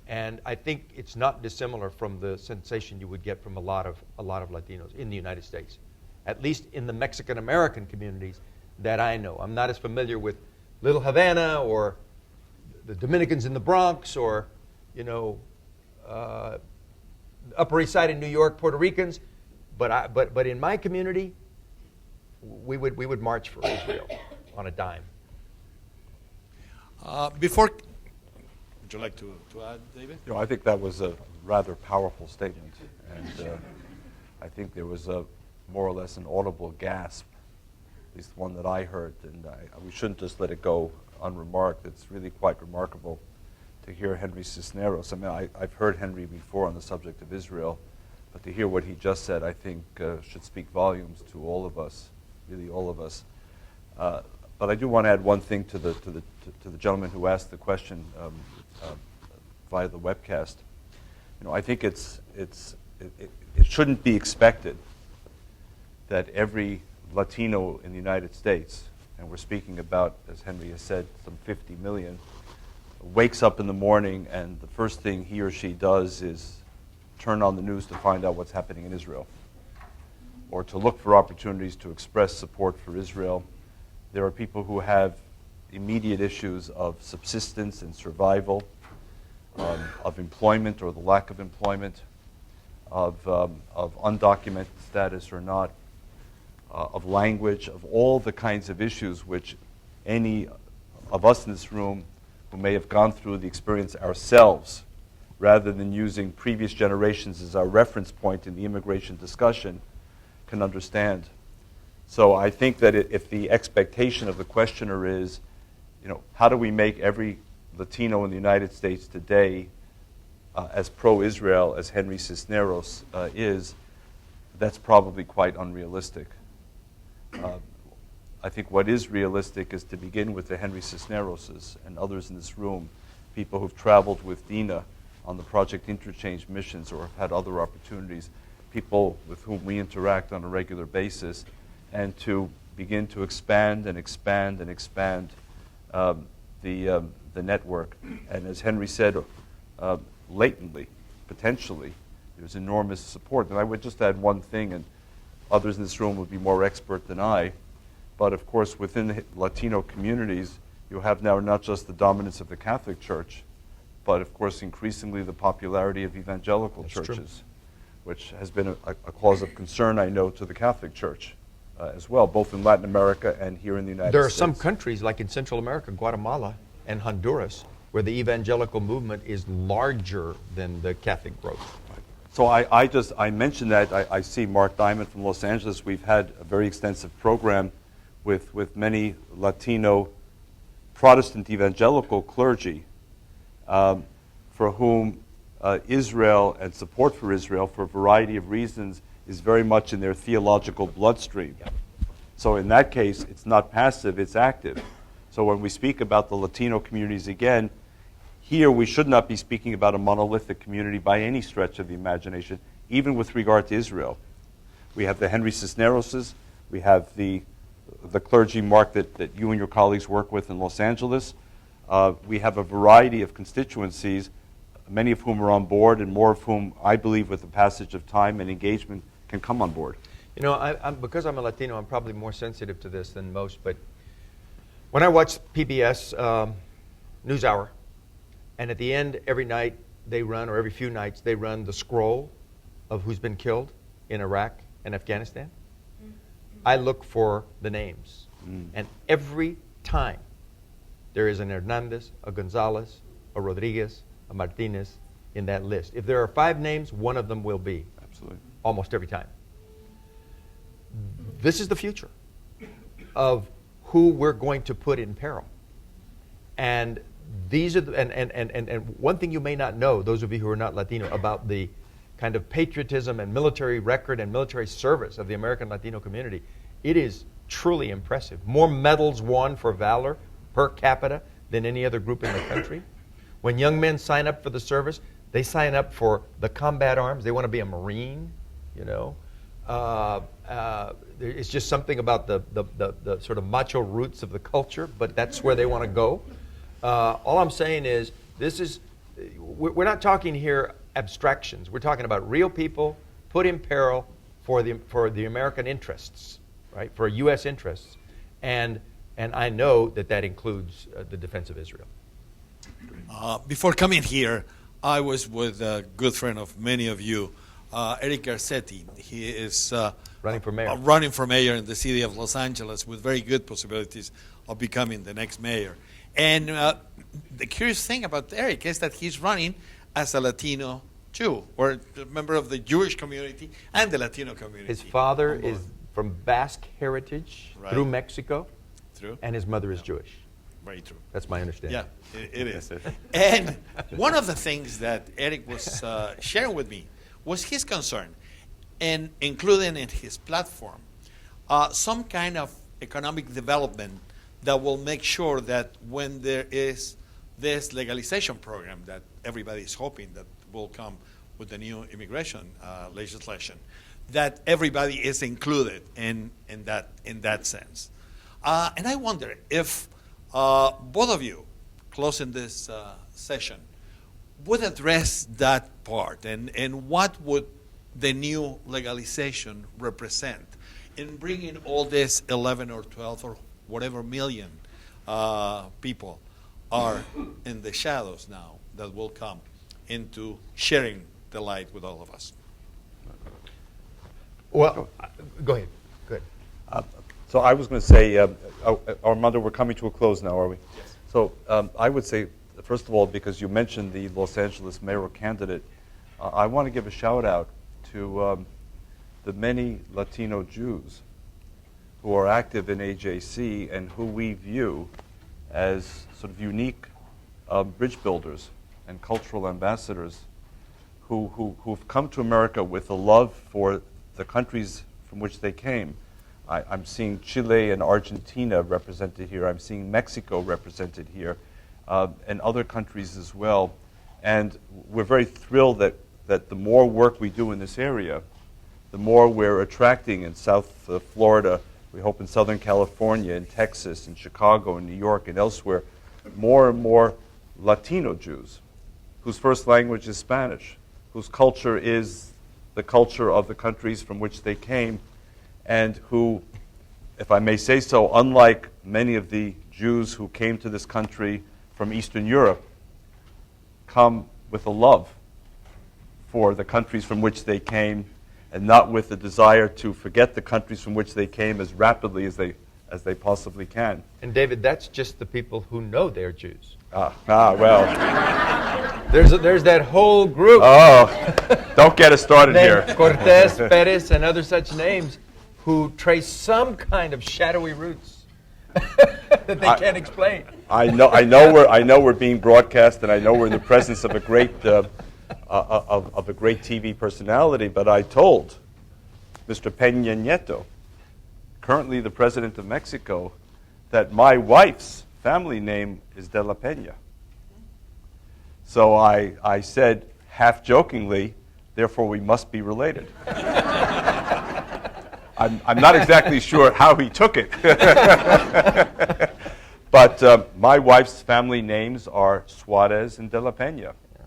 And I think it's not dissimilar from the sensation you would get from a lot of Latinos in the United States, at least in the Mexican-American communities that I know. I'm not as familiar with Little Havana or the Dominicans in the Bronx or, Upper East Side in New York, Puerto Ricans, but in my community, we would march for Israel on a dime. Would you like to add, David? I think that was a rather powerful statement, and I think there was more or less an audible gasp, at least one that I heard, and we shouldn't just let it go unremarked. It's really quite remarkable to hear Henry Cisneros. I've heard Henry before on the subject of Israel, But to hear what he just said, I think should speak volumes to all of us, really all of us. But I do want to add one thing to the gentleman who asked the question via the webcast. I think it shouldn't be expected that every Latino in the United States, and we're speaking about, as Henry has said, some 50 million, wakes up in the morning and the first thing he or she does is turn on the news to find out what's happening in Israel, or to look for opportunities to express support for Israel. There are people who have immediate issues of subsistence and survival, of employment or the lack of employment, of undocumented status or not, of language, of all the kinds of issues which any of us in this room who may have gone through the experience ourselves, rather than using previous generations as our reference point in the immigration discussion, can understand. So I think that if the expectation of the questioner is, how do we make every Latino in the United States today as pro-Israel as Henry Cisneros is, that's probably quite unrealistic. I think what is realistic is to begin with the Henry Cisneroses and others in this room, people who've traveled with Dina on the Project Interchange missions or have had other opportunities, people with whom we interact on a regular basis, and to begin to expand and expand and expand the network. And as Henry said, latently, potentially, there's enormous support. And I would just add one thing, and others in this room would be more expert than I, but of course within the Latino communities, you have now not just the dominance of the Catholic Church, but of course increasingly the popularity of evangelical churches, which has been a cause of concern, I know, to the Catholic Church as well, both in Latin America and here in the United States. There are some countries, like in Central America, Guatemala and Honduras, where the evangelical movement is larger than the Catholic growth. So I mentioned that. I see Mark Diamond from Los Angeles. We've had a very extensive program with many Latino Protestant evangelical clergy for whom Israel and support for Israel for a variety of reasons is very much in their theological bloodstream. So in that case, it's not passive, it's active. So when we speak about the Latino communities again, here we should not be speaking about a monolithic community by any stretch of the imagination, even with regard to Israel. We have the Henry Cisneroses, we have the clergy, Mark, that you and your colleagues work with in Los Angeles. We have a variety of constituencies, many of whom are on board, and more of whom, I believe, with the passage of time and engagement, can come on board. Because I'm a Latino, I'm probably more sensitive to this than most, but when I watch PBS NewsHour, and at the end, every night they run, or every few nights, they run the scroll of who's been killed in Iraq and Afghanistan, I look for the names. And every time there is an Hernandez, a Gonzalez, a Rodriguez, a Martinez in that list. If there are 5 names, one of them will be. Absolutely. Almost every time. This is the future of who we're going to put in peril. And these are and one thing you may not know, those of you who are not Latino, about the kind of patriotism and military record and military service of the American Latino community, it is truly impressive. More medals won for valor per capita than any other group in the country. When young men sign up for the service, they sign up for the combat arms. They want to be a Marine, It's just something about the sort of macho roots of the culture, but that's where they want to go. All I'm saying is, we're not talking here abstractions. We're talking about real people put in peril for the American interests, right? For U.S. interests, and I know that includes the defense of Israel. Before coming here, I was with a good friend of many of you, Eric Garcetti. He is running for mayor. Running for mayor in the city of Los Angeles, with very good possibilities of becoming the next mayor. And the curious thing about Eric is that he's running as a Latino Jew, or a member of the Jewish community and the Latino community. His father is from Basque heritage through Mexico, and his mother is Jewish. Very true. That's my understanding. Yeah, it is. And one of the things that Eric was sharing with me was his concern. and including in his platform some kind of economic development that will make sure that when there is this legalization program that everybody is hoping that will come with the new immigration legislation, that everybody is included in that sense. And I wonder if both of you, closing this session, would address that part, and what would the new legalization represent in bringing all this 11 or 12 or whatever million people are in the shadows now that will come into sharing the light with all of us. Well, go ahead. Good. So I was going to say, Armando, we're coming to a close now, are we? Yes. So I would say, first of all, because you mentioned the Los Angeles mayoral candidate, I want to give a shout out to the many Latino Jews who are active in AJC and who we view as sort of unique bridge builders and cultural ambassadors who've come to America with a love for the countries from which they came. I'm seeing Chile and Argentina represented here. I'm seeing Mexico represented here, and other countries as well. And we're very thrilled that the more work we do in this area, the more we're attracting in South Florida, we hope in Southern California, in Texas, in Chicago, in New York, and elsewhere, more and more Latino Jews whose first language is Spanish, whose culture is the culture of the countries from which they came, and who, if I may say so, unlike many of the Jews who came to this country from Eastern Europe, come with a love for the countries from which they came, and not with the desire to forget the countries from which they came as rapidly as they possibly can. And David, that's just the people who know they're Jews. Well. There's that whole group. Oh, don't get us started here. Cortez, Perez, and other such names who trace some kind of shadowy roots that they can't explain. I know we're being broadcast, and I know we're in the presence of a great of a great TV personality. But I told Mr. Peña Nieto, currently the president of Mexico, that my wife's family name is De La Peña. So I said, half jokingly, therefore we must be related. I'm not exactly sure how he took it. But my wife's family names are Suarez and De La Peña. Yeah.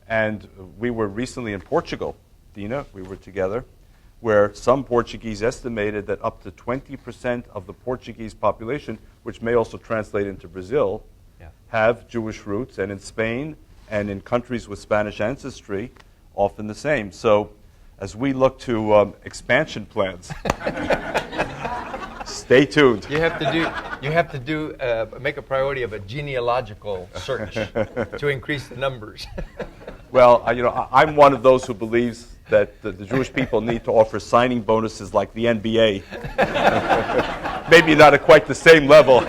And we were recently in Portugal, Dina, we were together, where some Portuguese estimated that up to 20% of the Portuguese population, which may also translate into Brazil, have Jewish roots, and in Spain and in countries with Spanish ancestry, often the same. So as we look to expansion plans, stay tuned. You have to do make a priority of a genealogical search to increase the numbers. Well, I'm one of those who believes that the Jewish people need to offer signing bonuses like the NBA. Maybe not at quite the same level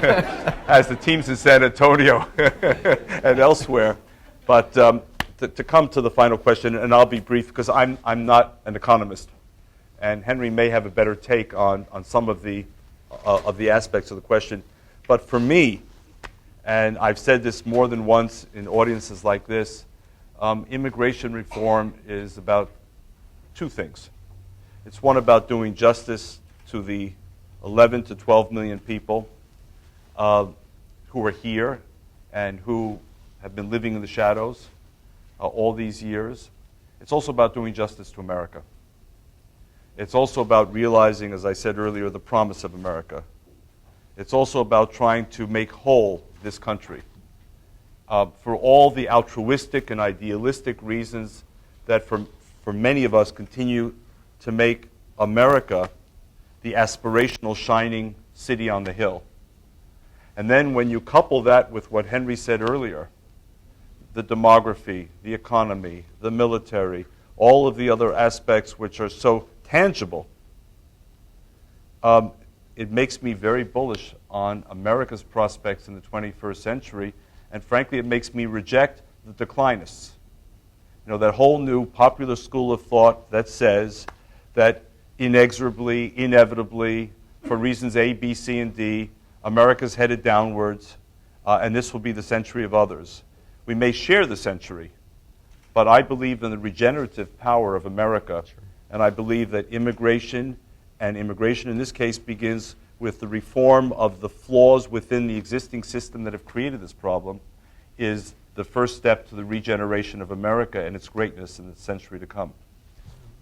as the teams in San Antonio and elsewhere. But to come to the final question, and I'll be brief because I'm not an economist, and Henry may have a better take on some of the aspects of the question. But for me, and I've said this more than once in audiences like this, immigration reform is about two things. It's one about doing justice to the 11 to 12 million people who are here and who have been living in the shadows all these years. It's also about doing justice to America. It's also about realizing, as I said earlier, the promise of America. It's also about trying to make whole this country for all the altruistic and idealistic reasons that for many of us continue to make America the aspirational shining city on the hill. And then when you couple that with what Henry said earlier, the demography, the economy, the military, all of the other aspects which are so tangible, it makes me very bullish on America's prospects in the 21st century, and frankly it makes me reject the declinists. That whole new popular school of thought that says that inexorably, inevitably, for reasons A, B, C, and D, America's headed downwards, and this will be the century of others. We may share the century, but I believe in the regenerative power of America, and I believe that immigration, and immigration in this case begins with the reform of the flaws within the existing system that have created this problem, is the first step to the regeneration of America and its greatness in the century to come.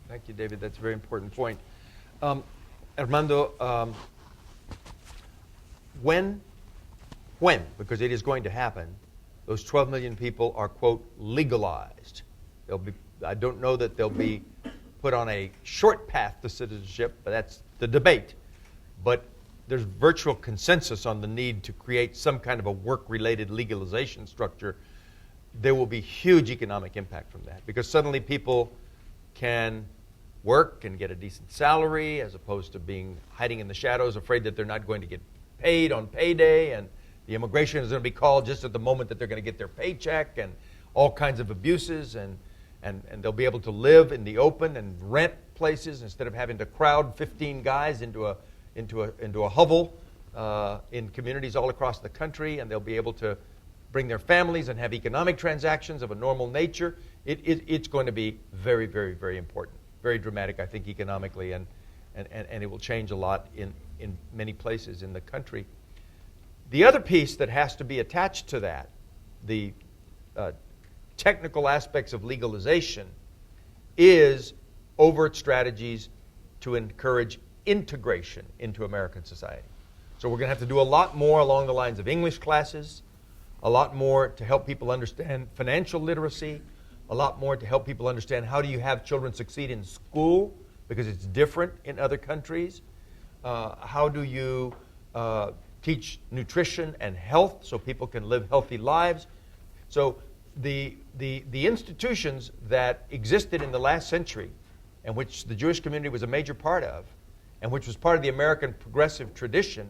Thank you, David. That's a very important point. Armando, when, because it is going to happen, those 12 million people are, quote, legalized. I don't know that they'll be put on a short path to citizenship, but that's the debate. But there's virtual consensus on the need to create some kind of a work-related legalization structure. There will be huge economic impact from that, because suddenly people can work and get a decent salary as opposed to being hiding in the shadows, afraid that they're not going to get paid on payday, and the immigration is going to be called just at the moment that they're going to get their paycheck, and all kinds of abuses, and they'll be able to live in the open and rent places instead of having to crowd 15 guys into a hovel in communities all across the country, and they'll be able to bring their families and have economic transactions of a normal nature. It's going to be very, very, very important, very dramatic, I think, economically, and it will change a lot in many places in the country. The other piece that has to be attached to that, the technical aspects of legalization, is overt strategies to encourage integration into American society. So we're going to have to do a lot more along the lines of English classes, a lot more to help people understand financial literacy, a lot more to help people understand how do you have children succeed in school, because it's different in other countries. How do you teach nutrition and health so people can live healthy lives? So the institutions that existed in the last century, and which the Jewish community was a major part of, and which was part of the American progressive tradition,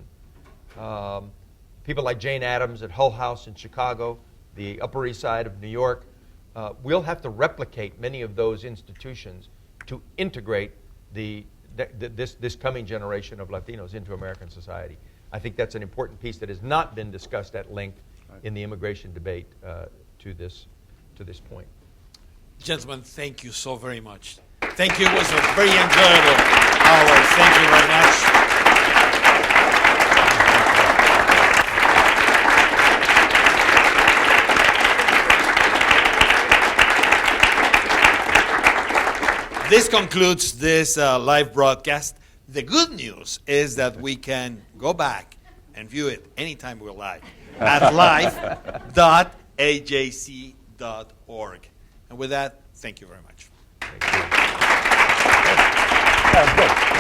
people like Jane Addams at Hull House in Chicago, the Upper East Side of New York, we'll have to replicate many of those institutions to integrate this coming generation of Latinos into American society. I think that's an important piece that has not been discussed at length in the immigration debate to this point. Gentlemen, thank you so very much. Thank you. It was a very enjoyable hour. Thank you very much. This concludes this live broadcast. The good news is that we can go back and view it anytime we like at live.ajc.org. And with that, thank you very much. Thank you. Good.